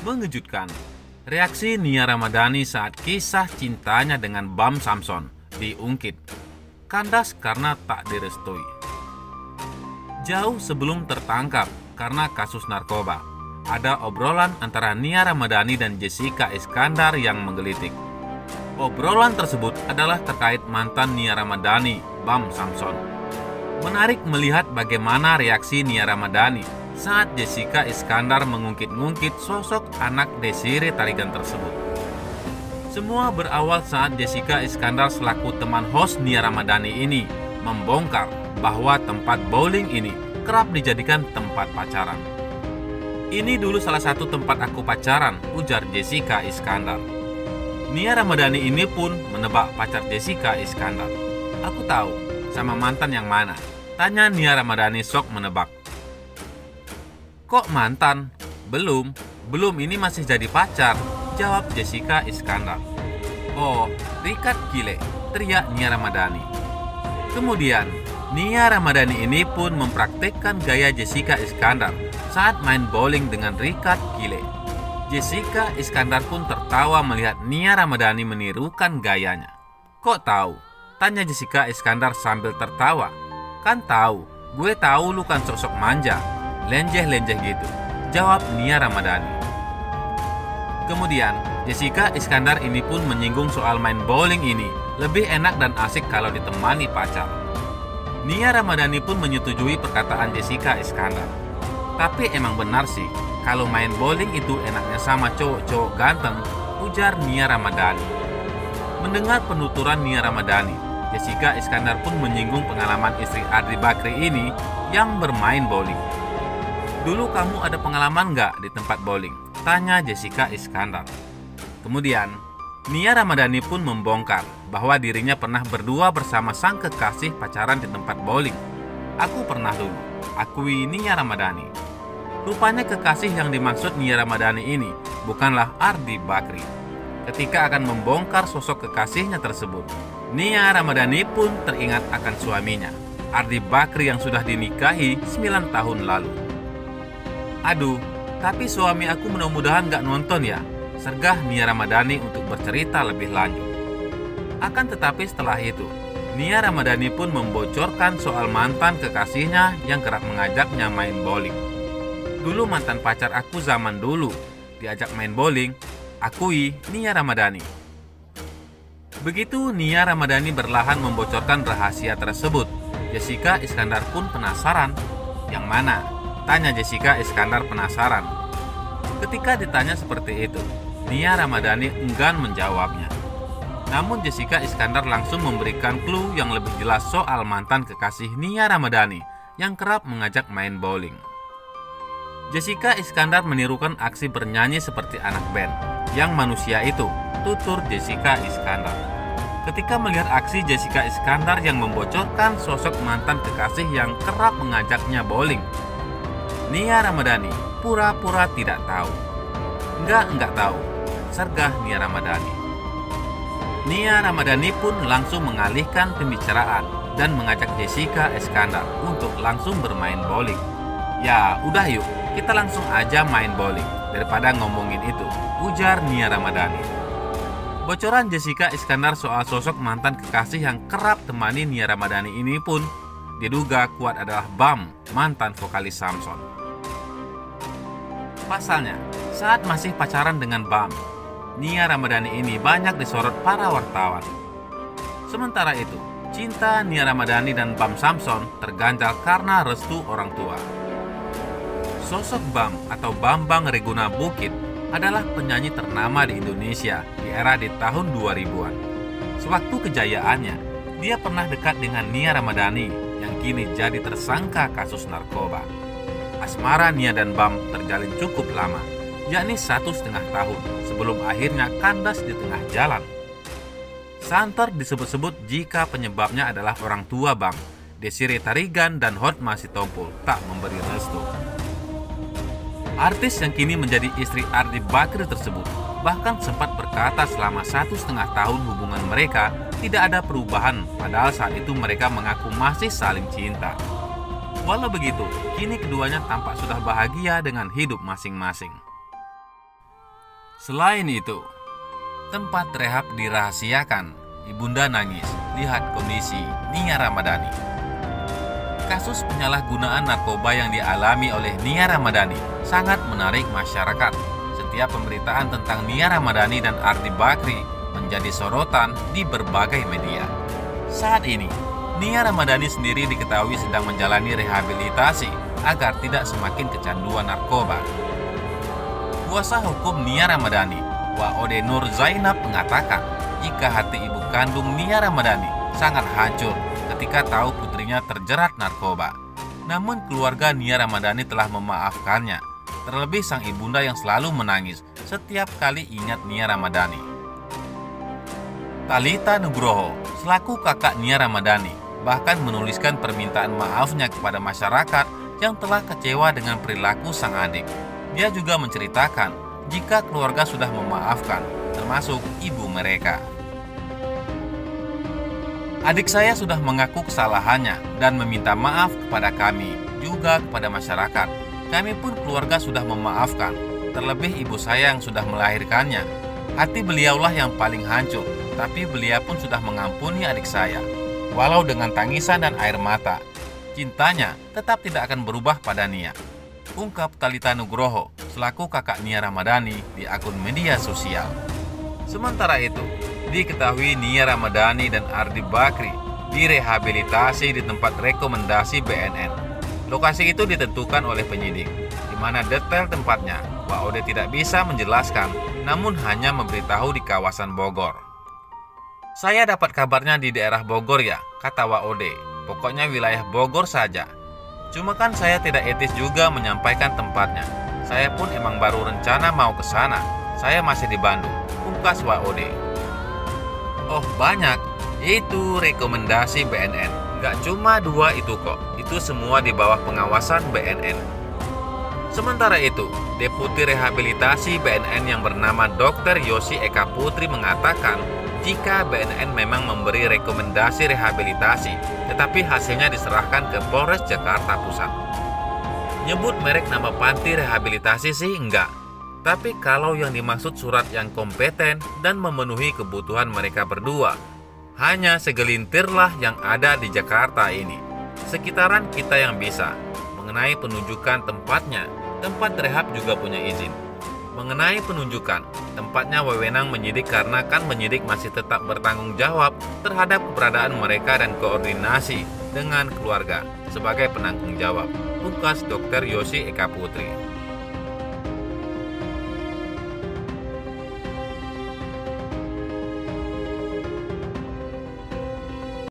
Mengejutkan, reaksi Nia Ramadhani saat kisah cintanya dengan Bam Samson diungkit. Kandas karena tak direstui. Jauh sebelum tertangkap karena kasus narkoba, ada obrolan antara Nia Ramadhani dan Jessica Iskandar yang menggelitik. Obrolan tersebut adalah terkait mantan Nia Ramadhani, Bam Samson. Menarik melihat bagaimana reaksi Nia Ramadhani saat Jessica Iskandar mengungkit-ungkit sosok anak Desiree Tarigan tersebut. Semua berawal saat Jessica Iskandar selaku teman host Nia Ramadhani ini membongkar bahwa tempat bowling ini kerap dijadikan tempat pacaran. Ini dulu salah satu tempat aku pacaran, ujar Jessica Iskandar. Nia Ramadhani ini pun menebak pacar Jessica Iskandar. Aku tahu, sama mantan yang mana? Tanya Nia Ramadhani sok menebak. Kok mantan? Belum ini masih jadi pacar, jawab Jessica Iskandar. Oh, Richard gile, teriak Nia Ramadhani. Kemudian, Nia Ramadhani ini pun mempraktikkan gaya Jessica Iskandar saat main bowling dengan Richard gile. Jessica Iskandar pun tertawa melihat Nia Ramadhani menirukan gayanya. Kok tahu? Tanya Jessica Iskandar sambil tertawa. Kan tahu, gue tahu lu kan sosok manja, lenjeh-lenjeh gitu, jawab Nia Ramadhani. Kemudian, Jessica Iskandar ini pun menyinggung soal main bowling ini lebih enak dan asik kalau ditemani pacar. Nia Ramadhani pun menyetujui perkataan Jessica Iskandar. Tapi emang benar sih, kalau main bowling itu enaknya sama cowok-cowok ganteng, ujar Nia Ramadhani. Mendengar penuturan Nia Ramadhani, Jessica Iskandar pun menyinggung pengalaman istri Ardi Bakri ini yang bermain bowling. Dulu kamu ada pengalaman nggak di tempat bowling? Tanya Jessica Iskandar. Kemudian, Nia Ramadhani pun membongkar bahwa dirinya pernah berdua bersama sang kekasih pacaran di tempat bowling. Aku pernah dulu, akui Nia Ramadhani. Rupanya kekasih yang dimaksud Nia Ramadhani ini bukanlah Ardi Bakri. Ketika akan membongkar sosok kekasihnya tersebut, Nia Ramadhani pun teringat akan suaminya, Ardi Bakri yang sudah dinikahi 9 tahun lalu. Aduh, tapi suami aku mudah-mudahan gak nonton ya, sergah Nia Ramadhani untuk bercerita lebih lanjut. Akan tetapi setelah itu, Nia Ramadhani pun membocorkan soal mantan kekasihnya yang kerap mengajaknya main bowling. Dulu mantan pacar aku zaman dulu, diajak main bowling, akui Nia Ramadhani. Begitu Nia Ramadhani berlahan membocorkan rahasia tersebut, Jessica Iskandar pun penasaran. Yang mana? Tanya Jessica Iskandar penasaran. Ketika ditanya seperti itu, Nia Ramadhani enggan menjawabnya. Namun Jessica Iskandar langsung memberikan clue yang lebih jelas soal mantan kekasih Nia Ramadhani yang kerap mengajak main bowling. Jessica Iskandar menirukan aksi bernyanyi seperti anak band. Yang manusia itu, tutur Jessica Iskandar. Ketika melihat aksi Jessica Iskandar yang membocorkan sosok mantan kekasih yang kerap mengajaknya bowling, Nia Ramadhani pura-pura tidak tahu. Enggak tahu, sergah Nia Ramadhani. Nia Ramadhani pun langsung mengalihkan pembicaraan dan mengajak Jessica Iskandar untuk langsung bermain bowling. Ya, udah yuk, kita langsung aja main bowling daripada ngomongin itu, ujar Nia Ramadhani. Bocoran Jessica Iskandar soal sosok mantan kekasih yang kerap temani Nia Ramadhani ini pun diduga kuat adalah Bam, mantan vokalis Samson. Pasalnya, saat masih pacaran dengan Bam, Nia Ramadhani ini banyak disorot para wartawan. Sementara itu, cinta Nia Ramadhani dan Bam Samson terganjal karena restu orang tua. Sosok Bam atau Bambang Reguna Bukit adalah penyanyi ternama di Indonesia di era di tahun 2000-an. Sewaktu kejayaannya, dia pernah dekat dengan Nia Ramadhani yang kini jadi tersangka kasus narkoba. Asmara Nia dan Bam terjalin cukup lama, yakni 1,5 tahun sebelum akhirnya kandas di tengah jalan. Santer disebut-sebut jika penyebabnya adalah orang tua Bam, Desiree Tarigan dan Hotma Sitompul tak memberi restu. Artis yang kini menjadi istri Ardi Bakri tersebut bahkan sempat berkata selama 1,5 tahun hubungan mereka tidak ada perubahan, padahal saat itu mereka mengaku masih saling cinta. Walau begitu, kini keduanya tampak sudah bahagia dengan hidup masing-masing. Selain itu, tempat rehab dirahasiakan. Ibunda nangis lihat kondisi Nia Ramadhani. Kasus penyalahgunaan narkoba yang dialami oleh Nia Ramadhani sangat menarik masyarakat. Setiap pemberitaan tentang Nia Ramadhani dan Ardi Bakri menjadi sorotan di berbagai media. Saat ini, Nia Ramadhani sendiri diketahui sedang menjalani rehabilitasi agar tidak semakin kecanduan narkoba. Kuasa hukum Nia Ramadhani, Waode Nur Zainab, mengatakan jika hati ibu kandung Nia Ramadhani sangat hancur ketika tahu putrinya terjerat narkoba. Namun keluarga Nia Ramadhani telah memaafkannya, terlebih sang ibunda yang selalu menangis setiap kali ingat Nia Ramadhani. Talitha Nugroho, selaku kakak Nia Ramadhani, bahkan menuliskan permintaan maafnya kepada masyarakat yang telah kecewa dengan perilaku sang adik. Dia juga menceritakan jika keluarga sudah memaafkan, termasuk ibu mereka. Adik saya sudah mengaku kesalahannya dan meminta maaf kepada kami, juga kepada masyarakat. Kami pun keluarga sudah memaafkan, terlebih ibu saya yang sudah melahirkannya. Hati beliaulah yang paling hancur, tapi beliau pun sudah mengampuni adik saya. Walau dengan tangisan dan air mata, cintanya tetap tidak akan berubah pada Nia, ungkap Talitha Nugroho selaku kakak Nia Ramadhani di akun media sosial. Sementara itu, diketahui Nia Ramadhani dan Ardi Bakri direhabilitasi di tempat rekomendasi BNN. Lokasi itu ditentukan oleh penyidik, di mana detail tempatnya Waode tidak bisa menjelaskan, namun hanya memberitahu di kawasan Bogor. Saya dapat kabarnya di daerah Bogor ya, kata Waode. Pokoknya wilayah Bogor saja. Cuma kan saya tidak etis juga menyampaikan tempatnya. Saya pun emang baru rencana mau ke sana. Saya masih di Bandung, pungkas Waode. Oh banyak, itu rekomendasi BNN. Gak cuma 2 itu kok, itu semua di bawah pengawasan BNN. Sementara itu, Deputi Rehabilitasi BNN yang bernama Dr. Yosi Eka Putri mengatakan jika BNN memang memberi rekomendasi rehabilitasi, tetapi hasilnya diserahkan ke Polres Jakarta Pusat. Nyebut merek nama panti rehabilitasi sih enggak. Tapi kalau yang dimaksud surat yang kompeten dan memenuhi kebutuhan mereka berdua, hanya segelintirlah yang ada di Jakarta ini. Sekitaran kita yang bisa. Mengenai penunjukan tempatnya, tempat rehab juga punya izin. Mengenai penunjukan, tempatnya wewenang penyidik karena kan penyidik masih tetap bertanggung jawab terhadap keberadaan mereka dan koordinasi dengan keluarga sebagai penanggung jawab, pungkas Dr. Yosi Eka Putri.